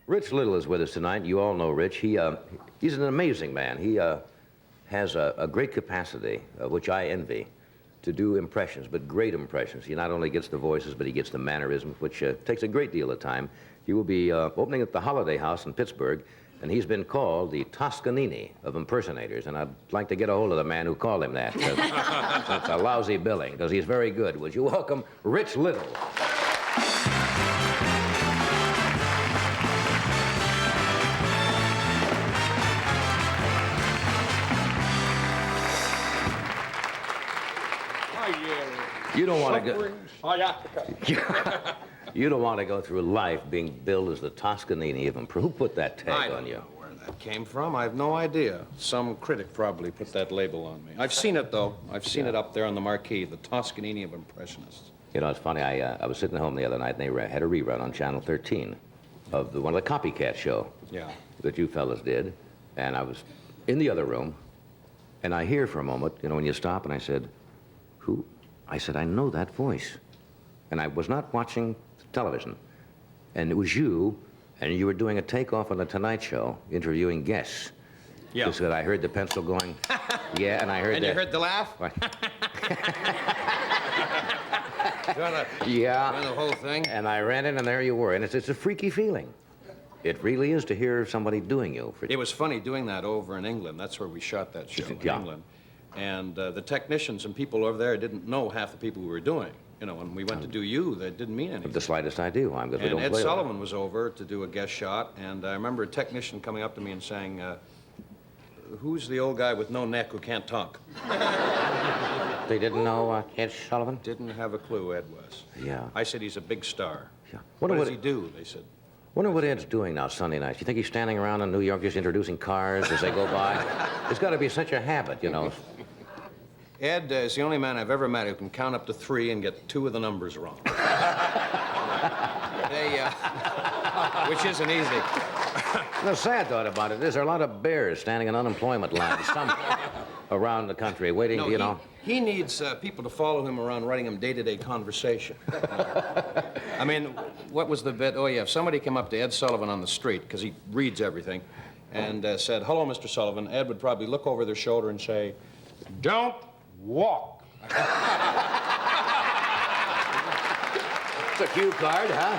Rich Little is with us tonight. You all know Rich. He's an amazing man. He has a great capacity, which I envy, to do impressions, but great impressions. He not only gets the voices, but he gets the mannerisms, which takes a great deal of time. He will be opening at the Holiday House in Pittsburgh, and he's been called the Toscanini of impersonators, and I'd like to get a hold of the man who called him that. It's a lousy billing, because he's very good. Would you welcome Rich Little? You don't want to go. You don't want to go through life being billed as the Toscanini of Who put that tag on you? I don't know where that came from. I have no idea. Some critic probably put that label on me. I've seen it though. I've seen it up there on the marquee, the Toscanini of Impressionists. You know, it's funny. I was sitting home the other night and they had a rerun on Channel 13 of one of the Copycat show. Yeah. That you fellas did, and I was in the other room, and I hear for a moment, you know, when you stop, and I said, "Who?" I said, "I know that voice." And I was not watching television. And it was you, and you were doing a takeoff on the Tonight Show, interviewing guests. Yeah. You said, "I heard the pencil going." Yeah, and I heard and that. And you heard the laugh? Yeah. The whole thing? And I ran in, and there you were. And it's a freaky feeling. It really is to hear somebody doing you. It was funny doing that over in England. That's where we shot that show, in England. And the technicians and people over there didn't know half the people we were doing. You know, when we went to do you, that didn't mean anything. The slightest idea why, because we don't play Ed Sullivan was over to do a guest shot, and I remember a technician coming up to me and saying, "Who's the old guy with no neck who can't talk?" They didn't know Ed Sullivan? Didn't have a clue Ed was. Yeah. I said, "He's a big star." Yeah. What does he do? They said. Wonder what Ed's doing now Sunday nights. You think he's standing around in New York just introducing cars as they go by? It's got to be such a habit, you know. Ed is the only man I've ever met who can count up to 3 and get 2 of the numbers wrong. Which isn't easy. The sad thought about it is there are a lot of bears standing in unemployment lines somewhere around the country waiting, No, you know. He needs people to follow him around writing him day-to-day conversation. I mean, what was the bit? Oh, yeah, if somebody came up to Ed Sullivan on the street, because he reads everything, and said, "Hello, Mr. Sullivan," Ed would probably look over their shoulder and say, "Don't walk." It's a cue card, huh?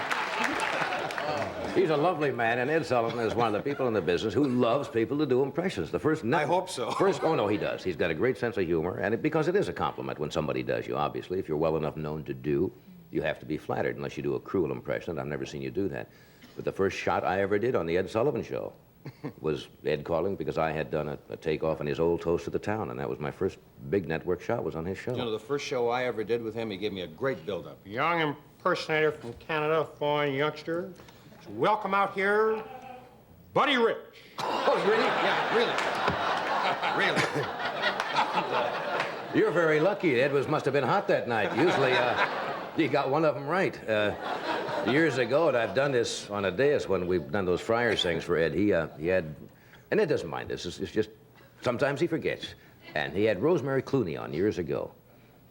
He's a lovely man, and Ed Sullivan is one of the people in the business who loves people to do impressions. The first... I hope so. Oh, no, he does. He's got a great sense of humor, and because it is a compliment when somebody does you, obviously. If you're well enough known to do, you have to be flattered, unless you do a cruel impression, and I've never seen you do that. But the first shot I ever did on the Ed Sullivan Show was Ed calling because I had done a takeoff on his old Toast of the Town, and that was my first big network shot was on his show. You know, the first show I ever did with him, he gave me a great build-up. Young impersonator from Canada, fine youngster. So welcome out here, Buddy Rich. Oh, really? Yeah, really. Really. You're very lucky. Ed must have been hot that night. Usually, you got one of them right. Years ago, and I've done this on a dais when we've done those Friars things for Ed. He had, and Ed doesn't mind this. It's just sometimes he forgets. And he had Rosemary Clooney on years ago,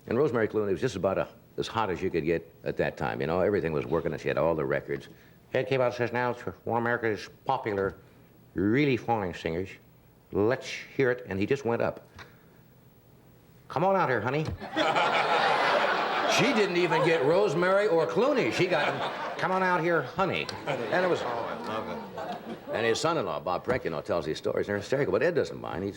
and Rosemary Clooney was just about as hot as you could get at that time. You know, everything was working, and she had all the records. Ed came out and says, "Now it's one of America's popular, really fine singers. Let's hear it." And he just went up. "Come on out here, honey." She didn't even get Rosemary or Clooney. She got, "Come on out here, honey." And it was... Oh, I love it. And his son-in-law, Bob Preck, you know, tells these stories. They're hysterical, but Ed doesn't mind.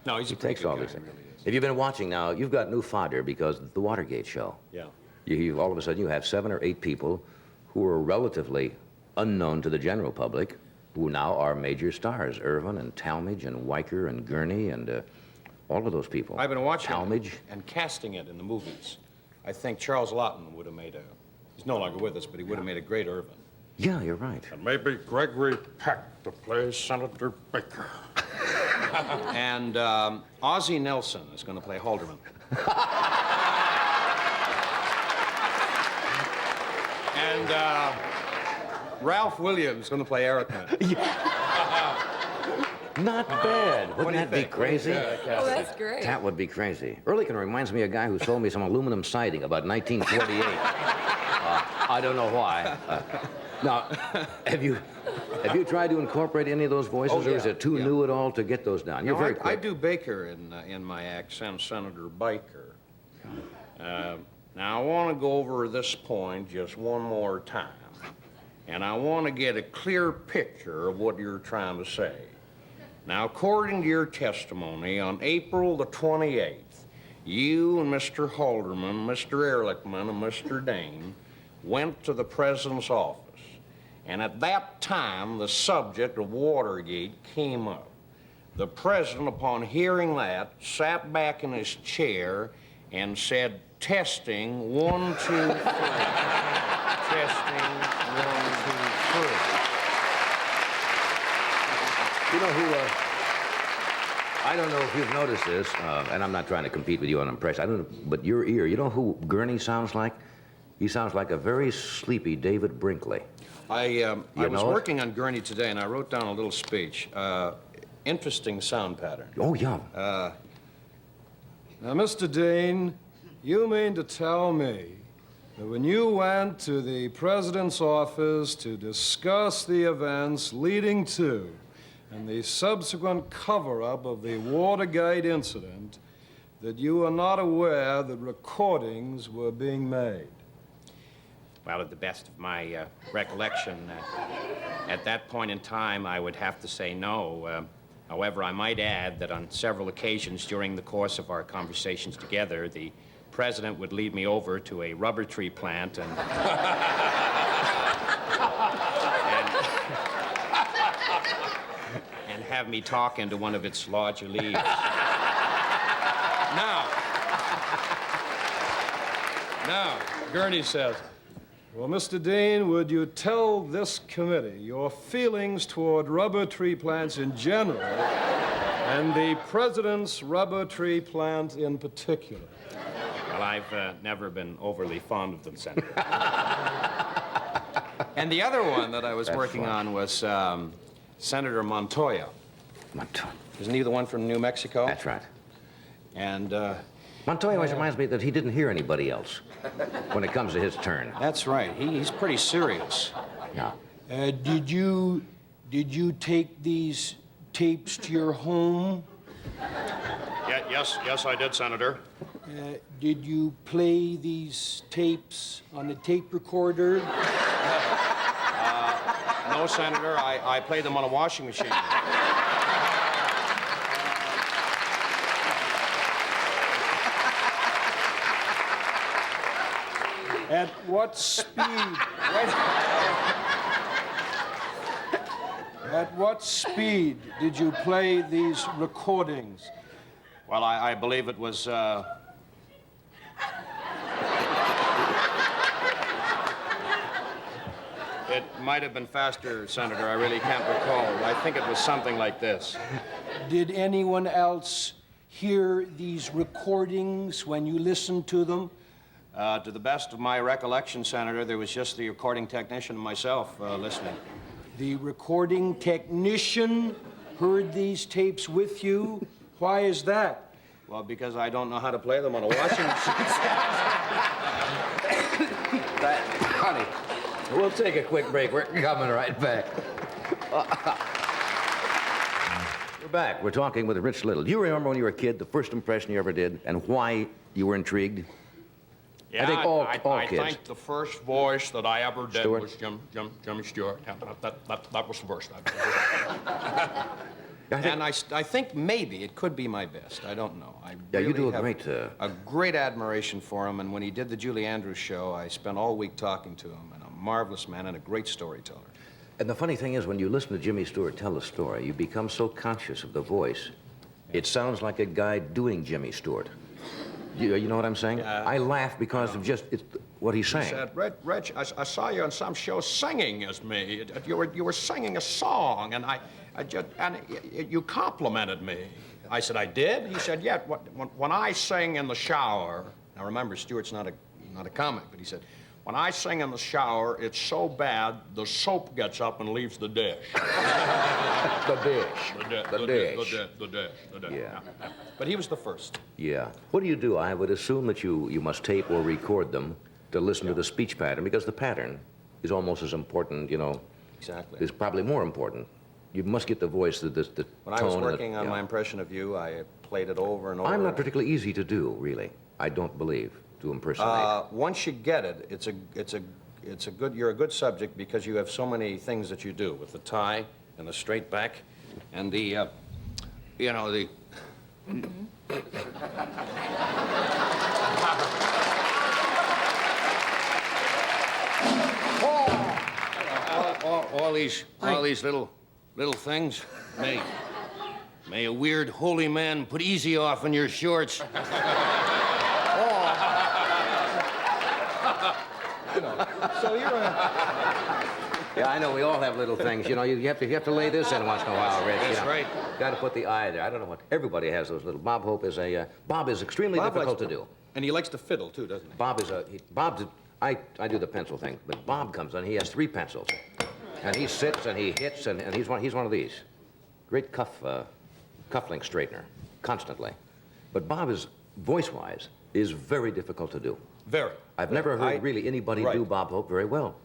No, he takes all these things. Really is. If you've been watching now, you've got new fodder because the Watergate show. Yeah. You all of a sudden, you have 7 or 8 people who are relatively unknown to the general public who now are major stars. Irvin and Talmadge and Weicker and Gurney and all of those people. I've been watching Talmadge. And casting it in the movies. I think Charles Lawton would have made he's no longer with us, but he would have made a great Irvin. Yeah, you're right. And maybe Gregory Peck to play Senator Baker. And Ozzie Nelson is going to play Halderman. And Ralph Williams is going to play Erickman. Not bad. Wouldn't that be crazy? Oh, that's great. That would be crazy. Ehrlichman reminds me of a guy who sold me some aluminum siding about 1948. I don't know why. Now, have you Have you tried to incorporate any of those voices, Oh, or is yeah, it too yeah. new at all to get those down? You're No, very I quick. do Baker in my accent, Senator Baker. Now, I want to go over this point just one more time. And I want to get a clear picture of what you're trying to say. Now, according to your testimony, on April the 28th, you and Mr. Halderman, Mr. Ehrlichman, and Mr. Dane went to the president's office. And at that time, the subject of Watergate came up. The president, upon hearing that, sat back in his chair and said, testing, 1, 2, 3. Testing, 1, 2, 3. You know who, I don't know if you've noticed this, and I'm not trying to compete with you on impression. I don't know, but your ear, you know who Gurney sounds like? He sounds like a very sleepy David Brinkley. I was know it? working on Gurney today, and I wrote down a little speech. Interesting sound pattern. Oh, yeah. Now, Mr. Dane, you mean to tell me that when you went to the president's office to discuss the events leading to and the subsequent cover-up of the Watergate incident, that you were not aware that recordings were being made? Well, at the best of my recollection, at that point in time, I would have to say no. However, I might add that on several occasions during the course of our conversations together, the president would lead me over to a rubber tree plant and have me talk into one of its larger leaves. Now, Gurney says, well, Mr. Dane, would you tell this committee your feelings toward rubber tree plants in general and the president's rubber tree plant in particular? Well, I've never been overly fond of them, Senator. And the other one that I was That's working fun. on was Senator Montoya. Montoya. Isn't he the one from New Mexico? That's right. And Montoya always reminds me that he didn't hear anybody else when it comes to his turn. that's right. He's pretty serious. Yeah. Did you take these tapes to your home? Yes, I did, Senator. Did you play these tapes on a tape recorder? No, Senator, I played them on a washing machine. At what speed? At what speed did you play these recordings? Well, I believe it was, it might have been faster, Senator. I really can't recall. I think it was something like this. Did anyone else hear these recordings when you listened to them? To the best of my recollection, Senator, there was just the recording technician and myself listening. The recording technician heard these tapes with you? Why is that? Well, because I don't know how to play them on a washing machine. Honey, we'll take a quick break. We're coming right back. We're back. We're talking with Rich Little. Do you remember when you were a kid, the first impression you ever did, and why you were intrigued? Yeah, I think all I kids. think the first voice that I ever did Stewart? was Jimmy Stewart. Yeah, that was the first. And I think maybe it could be my best. I don't know. I Yeah, you really do a have great, a great admiration for him. And when he did the Julie Andrews show, I spent all week talking to him. And a marvelous man and a great storyteller. And the funny thing is, when you listen to Jimmy Stewart tell a story, you become so conscious of the voice. It sounds like a guy doing Jimmy Stewart. You know what I'm saying? I laugh because of just what he's saying. He said, Rich, I saw you on some show singing as me. You were singing a song, and you complimented me. I said, I did? He said, yeah. When I sing in the shower. Now remember, Stewart's not a comic, but he said, when I sing in the shower, it's so bad the soap gets up and leaves the dish. The dish. The dish. Yeah. But he was the first. Yeah. What do? I would assume that you must tape or record them to listen to the speech pattern, because the pattern is almost as important, you know, Exactly. is probably more important. You must get the voice, the When I tone. was and working on yeah. my impression of you, I played it over and over. I'm not particularly easy to do, really. I don't believe, to impersonate. Once you get it, you're a good subject because you have so many things that you do with the tie and the straight back and the, you know, the. all these little things. May a weird holy man put easy off in your shorts. So you're a... Yeah, I know, we all have little things. You know, you have to lay this in once in a while, Rich. That's right. Got to put the eye there. I don't know what... Everybody has those little... Bob Hope is a... Bob is extremely difficult to do. And he likes to fiddle, too, doesn't he? Bob's... I do the pencil thing, but Bob comes on, he has 3 pencils. And he sits and he hits, and he's one of these. Great cufflink straightener, constantly. But Bob is, voice-wise, is very difficult to do. Very. I've never heard really anybody Right. do Bob Hope very well.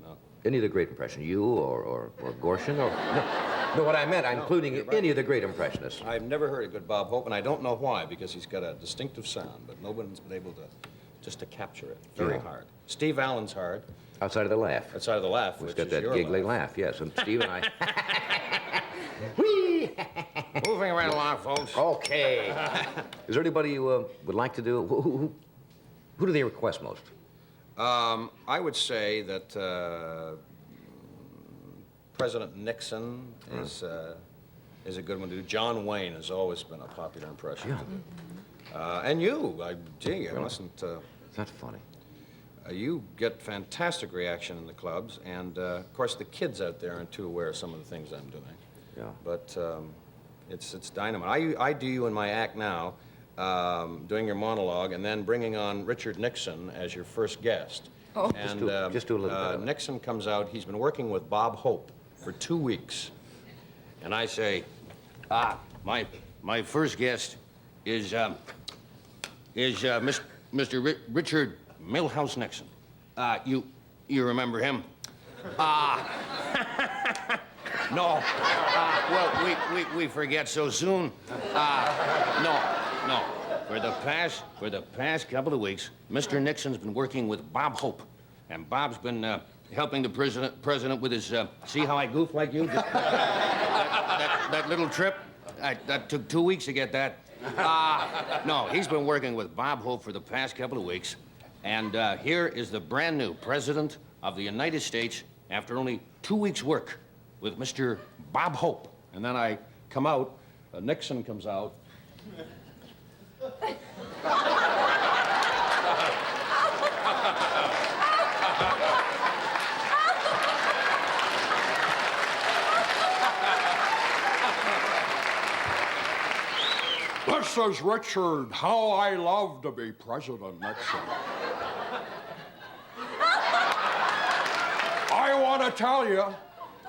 No. Any of the great impressions, you or Gorshin or... No, what I meant, I'm including any of the great impressionists. I've never heard a good Bob Hope, and I don't know why, because he's got a distinctive sound, but no one's been able to capture it. Very hard. Steve Allen's hard. Outside of the laugh. Outside of the laugh, He's which got is that your giggly laugh, yes. And Steve and I... Whee! Moving right along, folks. Okay. Is there anybody you would like to do? Who do they request most? I would say that President Nixon is a good one to do. John Wayne has always been a popular impression to do. And you, I mustn't... Is that funny? You get fantastic reaction in the clubs, and of course the kids out there aren't too aware of some of the things I'm doing. Yeah. But it's dynamite. I do you in my act now, doing your monologue, and then bringing on Richard Nixon as your first guest. Oh. And Just do a little bit of it. Nixon comes out. He's been working with Bob Hope for 2 weeks, and I say, my first guest is Mr. Richard Milhouse Nixon. You remember him? No. Well, we forget so soon. No. For the past couple of weeks, Mr. Nixon's been working with Bob Hope, and Bob's been helping the president with his. See how I goof like you? that little trip. That took 2 weeks to get that. No, he's been working with Bob Hope for the past couple of weeks. And here is the brand new President of the United States after only 2 weeks' work with Mr. Bob Hope. And then I come out, Nixon comes out. This is Richard. How I love to be President Nixon. I want to tell you,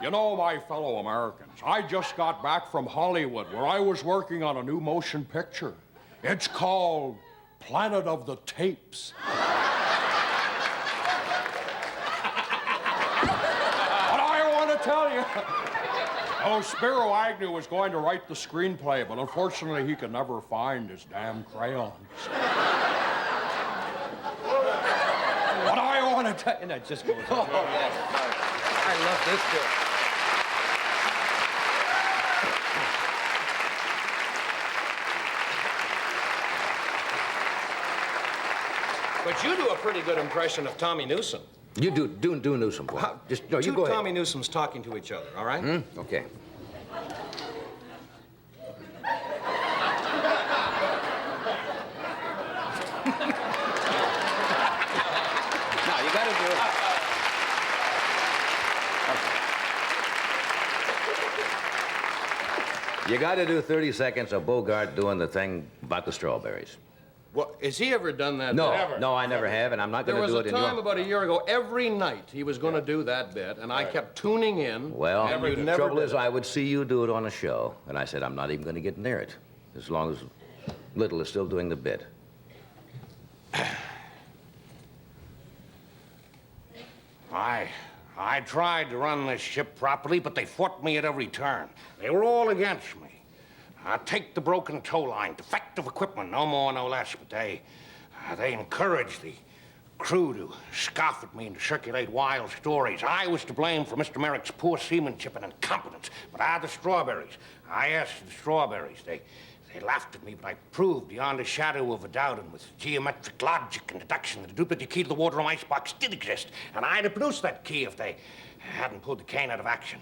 my fellow Americans, I just got back from Hollywood where I was working on a new motion picture. It's called Planet of the Tapes. But I want to tell you, Spiro Agnew was going to write the screenplay, but unfortunately he could never find his damn crayons. But I want to tell you, and it just goes on. I love this bit. But you do a pretty good impression of Tommy Newsom. You do Newsom, boy. Just, no, you Two go ahead. Tommy Newsoms talking to each other, all right? Okay. No, you gotta do it. You gotta do 30 seconds of Bogart doing the thing about the strawberries. Well, has he ever done that? No, Ever? no, I never have, and I'm not There gonna was do a it in time your... about a year ago, every night he was going to do that bit, and I kept tuning in. Well, and you the never trouble did is it. I would see you do it on a show, and I said, I'm not even gonna get near it, as long as Little is still doing the bit. I tried to run this ship properly, but they fought me at every turn. They were all against me. Take the broken tow line, defective equipment, no more, no less, but they encouraged the crew to scoff at me and to circulate wild stories. I was to blame for Mr. Merrick's poor seamanship and incompetence, but the strawberries. I asked the strawberries. They laughed at me, but I proved beyond a shadow of a doubt and with geometric logic and deduction that the duplicate key to the water icebox did exist, and I'd have produced that key if they hadn't pulled the cane out of action.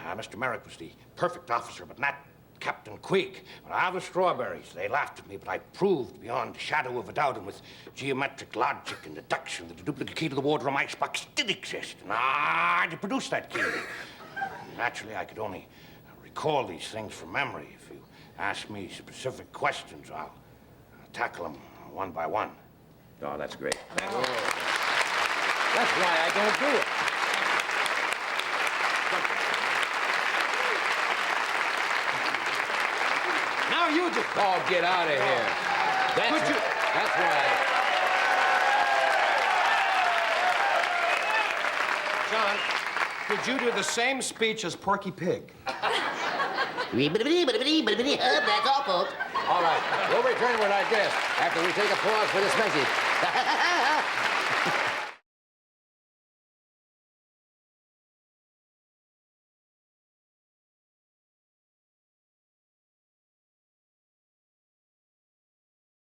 Mr. Merrick was the perfect officer, but not Captain Queek. But the strawberries, they laughed at me, but I proved beyond a shadow of a doubt and with geometric logic and deduction that the duplicate key to the water icebox did exist, and I'd have produced that key. Naturally, I could only recall these things from memory. If you ask me specific questions, I'll tackle them one by one. Oh, that's great. That's why I don't do it. Now you just... Oh, get out of here. That's right. John, could you do the same speech as Porky Pig? That's all, folks. All right, we'll return with our guest after we take a pause for this message.